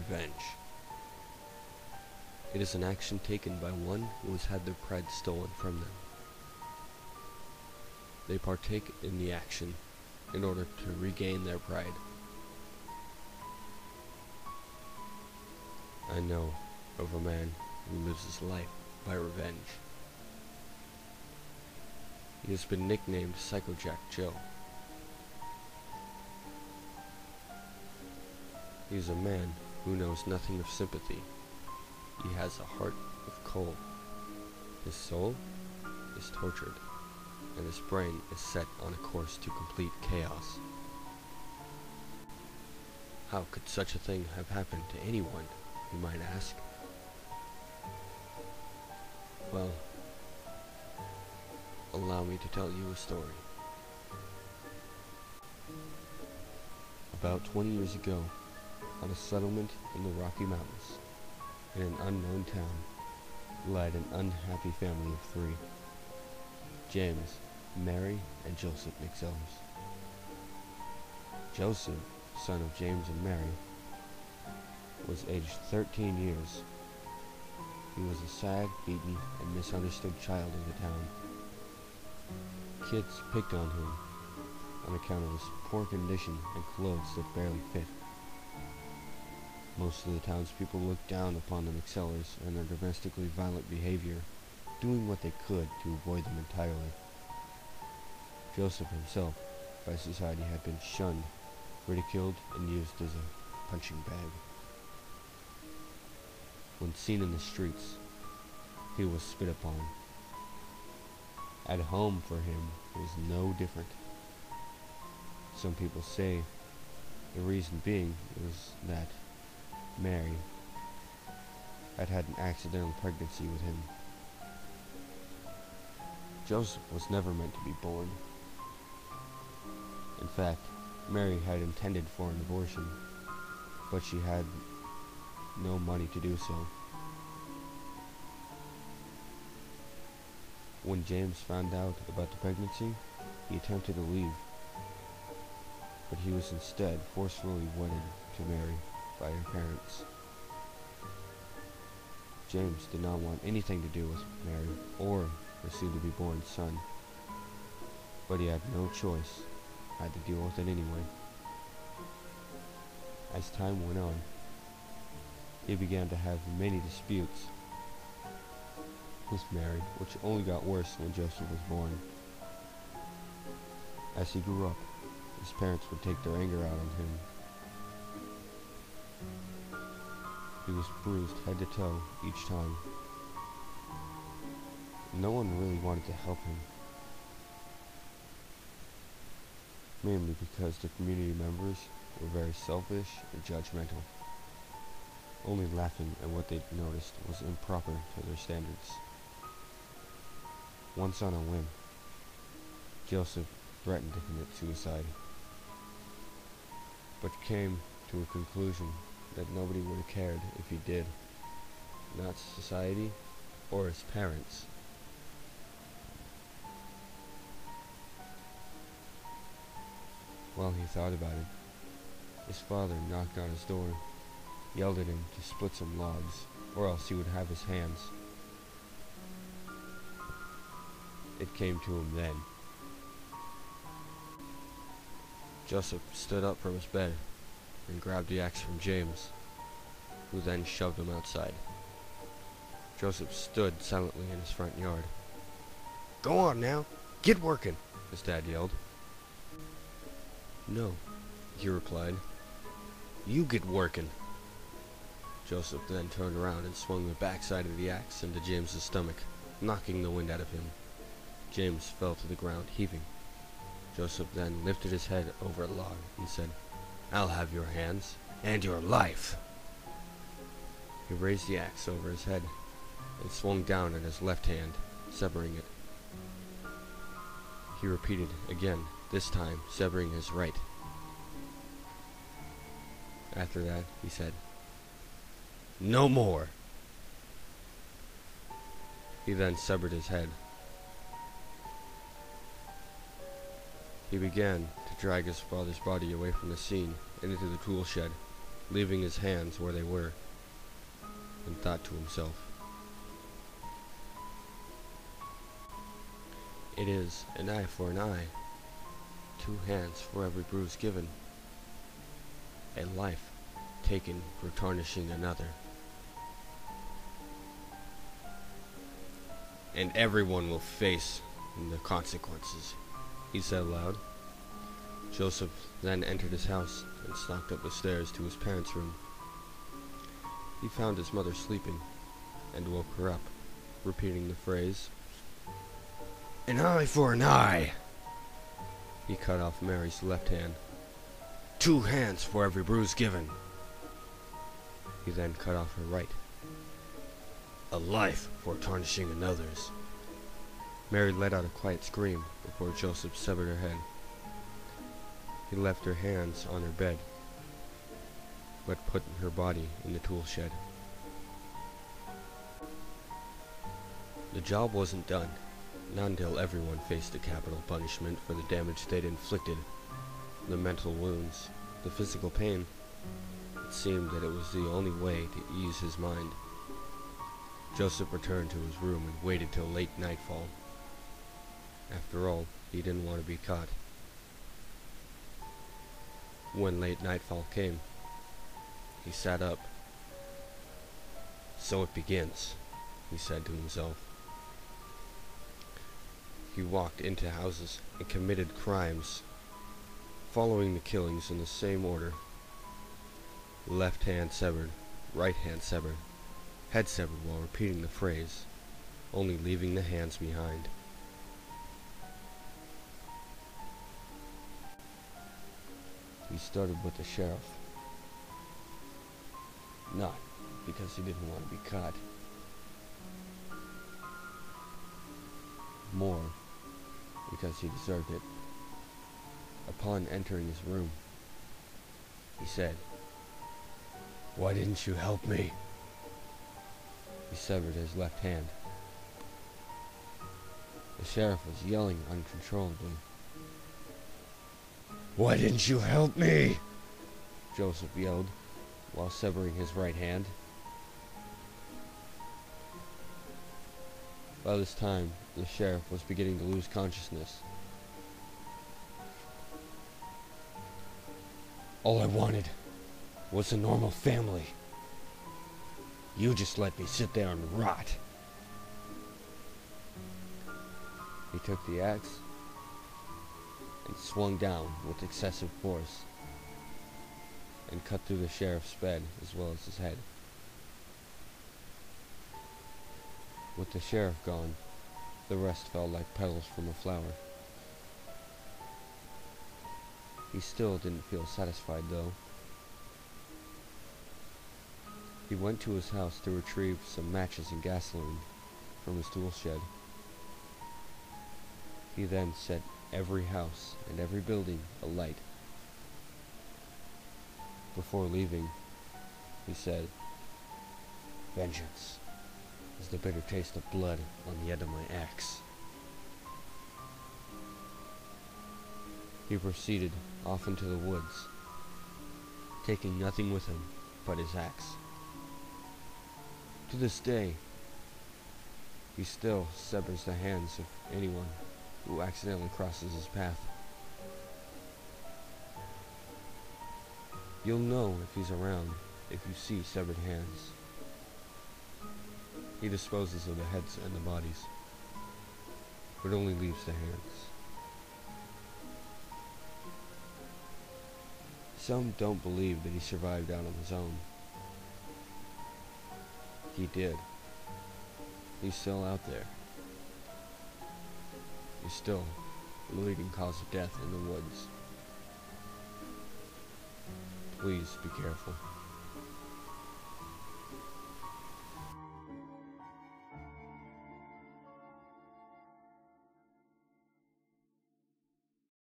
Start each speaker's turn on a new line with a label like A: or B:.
A: revenge. It is an action taken by one who has had their pride stolen from them. They partake in the action in order to regain their pride. I know of a man who lives his life by revenge. He has been nicknamed Psychojack Joe. He is a man who knows nothing of sympathy. He has a heart of coal. His soul is tortured, and his brain is set on a course to complete chaos. How could such a thing have happened to anyone, you might ask? Well, allow me to tell you a story. About 20 years ago, on a settlement in the Rocky Mountains, in an unknown town, led an unhappy family of 3. James, Mary, and Joseph McSellers. Joseph, son of James and Mary, was aged 13 years. He was a sad, beaten, and misunderstood child of the town. Kids picked on him on account of his poor condition and clothes that barely fit. Most of the townspeople looked down upon the McSellers and their domestically violent behavior, doing what they could to avoid them entirely. Joseph himself, by society, had been shunned, ridiculed, and used as a punching bag. When seen in the streets, he was spit upon. At home, for him, it was no different. Some people say the reason being was that Mary had had an accidental pregnancy with him. Joseph was never meant to be born. In fact, Mary had intended for an abortion, but she had no money to do so. When James found out about the pregnancy, he attempted to leave, but he was instead forcefully wedded to Mary by her parents. James did not want anything to do with Mary or her soon-to-be-born son, but he had no choice, had to deal with it anyway. As time went on, he began to have many disputes with Mary, which only got worse when Joseph was born. As he grew up, his parents would take their anger out on him. He was bruised head to toe each time. No one really wanted to help him, mainly because the community members were very selfish and judgmental, only laughing at what they noticed was improper to their standards. Once on a whim, Joseph threatened to commit suicide, but came to a conclusion that nobody would have cared if he did, not society or his parents. While he thought about it, his father knocked on his door, yelled at him to split some logs, or else he would have his hands. It came to him then. Joseph stood up from his bed and grabbed the axe from James, who then shoved him outside. Joseph stood silently in his front yard. "Go on now, get working," his dad yelled. "No," he replied. "You get working." Joseph then turned around and swung the backside of the axe into James's stomach, knocking the wind out of him. James fell to the ground, heaving. Joseph then lifted his head over a log and said, "I'll have your hands and your life." He raised the axe over his head and swung down at his left hand, severing it. He repeated again, this time severing his right. After that, he said, "No more." He then severed his head. He began to drag his father's body away from the scene and into the tool shed. leaving his hands where they were, and thought to himself, "It is an eye for an eye, 2 hands for every bruise given, a life taken for tarnishing another. And everyone will face the consequences," he said aloud. Joseph then entered his house and stalked up the stairs to his parents' room. He found his mother sleeping and woke her up, repeating the phrase, "An eye for an eye." He cut off Mary's left hand. 2 hands for every bruise given. He then cut off her right. A life for tarnishing another's. Mary let out a quiet scream before Joseph severed her head. He left her hands on her bed, but put her body in the tool shed. The job wasn't done, not until everyone faced a capital punishment for the damage they'd inflicted, the mental wounds, the physical pain. It seemed that it was the only way to ease his mind. Joseph returned to his room and waited till late nightfall. After all, he didn't want to be caught. When late nightfall came, he sat up. "So it begins," he said to himself. He walked into houses and committed crimes, following the killings in the same order. Left hand severed, right hand severed, head severed while repeating the phrase, only leaving the hands behind. He started with the sheriff. Not because he didn't want to be caught. More because he deserved it. Upon entering his room, he said, "Why didn't you help me?" He severed his left hand. The sheriff was yelling uncontrollably. "Why didn't you help me?" Joseph yelled, while severing his right hand. By this time, the sheriff was beginning to lose consciousness. "All I wanted was a normal family. You just let me sit there and rot." He took the axe and swung down with excessive force, and cut through the sheriff's bed as well as his head. With the sheriff gone, the rest fell like petals from a flower. He still didn't feel satisfied, though. He went to his house to retrieve some matches and gasoline from his tool shed. He then set every house and every building alight. Before leaving, he said, "Vengeance is the bitter taste of blood on the end of my axe." He proceeded off into the woods, taking nothing with him but his axe. To this day, he still severs the hands of anyone who accidentally crosses his path. You'll know if he's around if you see severed hands. He disposes of the heads and the bodies, but only leaves the hands. Some don't believe that he survived out on his own. He did. He's still out there. He's still the leading cause of death in the woods. Please be careful.